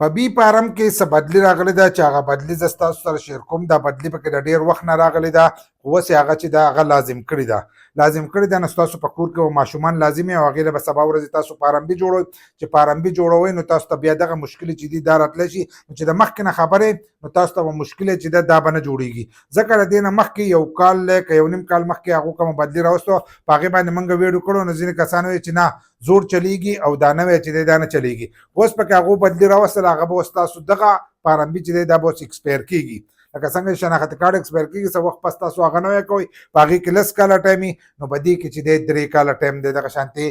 په بي پارم کې څه بدلي راغلې ده چې هغه بدلي زه ستاسو سره شیر کوم. دا بدلي پکې د ډېر وخت نه راغلې ده، خو اوس یې هغه چې ده هغه لازم کړې ده. نو ستاسو په کور کې ماشومان لازم او هغې له به سبا ورځې تاسو پارمبي جوړوئ. چې پارمبي جوړوئ نو تاسو ته بیا دغه مشکلې چې دي دا راتلی شي، نو چې د مخکې نه خبرې نو تاسو ته به مشکلې چې ده دا به نه جوړېږي. ځکه د دې نه مخکې یو کال دی که یو نیم کال مخکې هغو کومه بدلي راوستو په هغې باندې موږ ویډیو کړو، نو ځینې کسان وایي چې نه زوړ چلیږي او دا نوی چې دی دا نه چلیږي. اوس پکې هغو بدلي راوستل، هغه به اوس تاسو دغه پارمبي چې دی دا به اوس ایکسپایر کېږي. لکه څنګه چې شناخت کارت ایکسپایر کېږي څه وخت پس تاسو هغه نوی کوئ، په هغې کې 10 کاله ټایم وي، نو په دې کې چې دی 3 کاله ټایم دی. دغه شانتې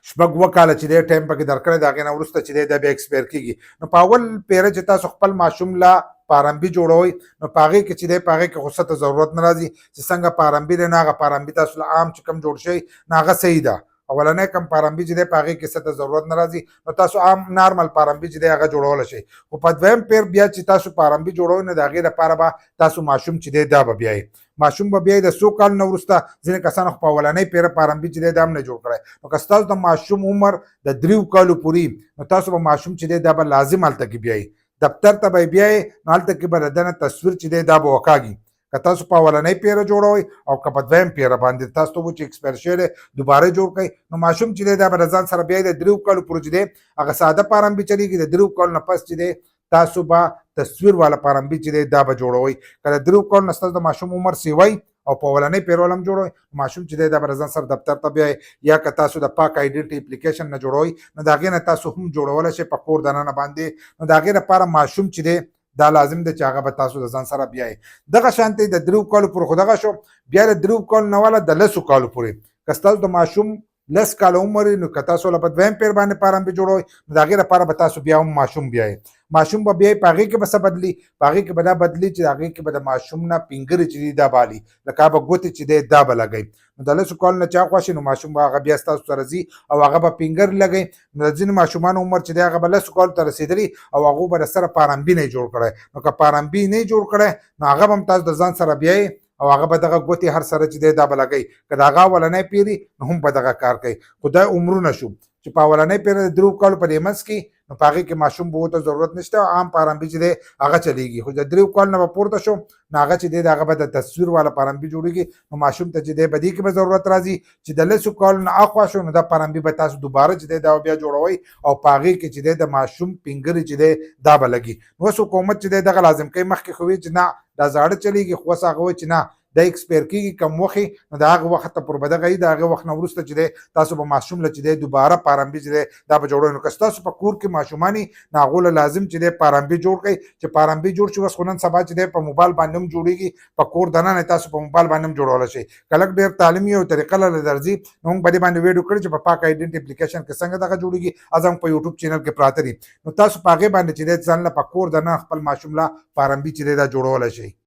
شپږ 2 کاله چې دی ټایم پکې درکړی د هغې نه وروسته چې دی دا بیا ایکسپایر کېږي. نو په اول پیره چې تاسو خپل ماشوم له پارمبي جوړوئ نو په هغې کې چې دی په هغې کې خو څه ته ضرورت نه راځي چې څنګه پارمبي دی، نو هغه پارمبي تاسو له عام چې کوم جوړ شوی نو هغه صحیح ده. اولنی کم پارمبي چې دی په هغې کې څه ته ضرورت نه راځي، نو تاسو عام نارمل پارمبي چې دی هغه جوړولی شئ. خو په دویم پیر بیا چې تاسو پارمبي جوړوئ نو د هغې لپاره به تاسو ماشوم چې دی دا به بیایئ. ماشوم به بیایي د څو کالو نه وروسته. ځینې کسانو خو په اولنۍ پیره پارمبي چې دی دا هم نه جوړ کړی. نو که ستاسو د ماشوم عمر د 3 کالو پورې نو تاسو به ماشوم چې دی دا به لازم هلته کې بیایي، دفتر ته به یې بیایي، نو هلته کې به د ده نه تصویر چې دی دا به وکاږي. که تاسو په اولنۍ پیره جوړوئ او که په دویم پیره باندې تاسو ته و چې ایکسپایر شوی دی دوباره جوړ کړئ، نو ماشوم چې دی دا به د ځان سره بیایي. د 3 کالو پورې چې دی هغه ساده پارمبي چلیږي. د 3 کالو نه پس چې دی تاسو به تصویر والا پارمبي چې دی دا به جوړوئ. که د 3 کالو نه ستاسو د ماشوم عمر سیوی او په اولنۍ پیره هم جوړوئ، ماشوم چې دی دا به د ځان سره دفتر ته بیایي. یا که تاسو د پاک آیډنټي اپلیکیشن نه جوړوئ نو د هغې نه تاسو هم جوړولی شئ په کور دننه باندې. نو د هغې لپاره ماشوم چې دی دا لازم دی چې هغه به تاسو د ځان سره بیایي. دغه شانتې د 3 کالو پورې خو دغه شو. بیا د 3 کالو نه والا د 10 کالو پورې که ستاسو د ماشوم 10 کاله عمر وي نو که تاسو له په دویم پیر باندې پارمبي جوړوئ نو د هغې لپاره به تاسو بیا هم ماشوم بیایي. ماشوم به بیایي، په هغې کې به څه بدلي، په هغې کې به دا بدلي چې د هغې کې به د ماشوم نه پینګرې چې دي دا بالي، لکه به ګوتې چې دی دا به لګوي. نو د 10 کالو نه چې هاخوا شي نو ماشوم به هغه بیا ستاسو سره ځي او هغه به پینګر لګوي. نو د ځینې ماشومانو عمر چې دی هغه به 10 کالو ته رسېدلي او هغو به د سره پارمبي نه جوړ کړی. نو که پارمبي نه جوړ کړی نو هغه به هم تاسو د ځان سره بیایي او هغه به دغه ګوتې هر سره چې دی دا به لګوي. که د هغه اولنی پیري نو هم به دغه کار کوي. خو دا عمرونه شو چې په اولنۍ پیره د 3 کالو په دې منځ کې نو په هغې کې ماشوم به ورته ضرورت نشته، عام پارمبي چې دی هغه چلیږي. خو د 3 کالو نه به پورته شو نو هغه چې دی د هغه به د تصویر والا پارمبي جوړېږي. نو ماشوم ته چې دی په دې کې به ضرورت راځي چې د 10 کالو نه هاخوا شو نو دا پارمبي به تاسو دوباره چې دی دا بیا جوړوئ او په هغې کې چې دی د ماشوم پینګرې چې دی دا به لګي. نو اوس حکومت چې دی دغه لازم کوي. مخکې خو وي چې نه دا زاړه چلیږي، خو اوس هغه وایي چې نه دا ایکسپایر کېږي کم وخت نو د هغه وخت ته پر به دغه وي. د هغې وخت نه وروسته چې دی تاسو به ماشوم له چې دی دوباره پارمبي چې دی دا به جوړوئ. نو که ستاسو په کور کې ماشومان وي نو هغو له لازم چې دی پارمبي جوړ کړئ. چې پارمبي جوړ شي اوس خو نن سبا چې دی په موبایل باندې هم جوړېږي، په کور دننه تاسو په موبایل باندې هم جوړولی شئ. که لږ ډېر تعلیمي او طریقه له درځي نو موږ په دې باندې ویډیو کړي چې په پاک آیډنټي اپلیکیشن کې څنګه دغه جوړېږي، زموږ په یوټیوب چینل کې پراته دي. نو تاسو په هغې باندې چې دی ځان له په کور دننه خپل ماشوم له پارمبي چې دی دا جوړولی شئ.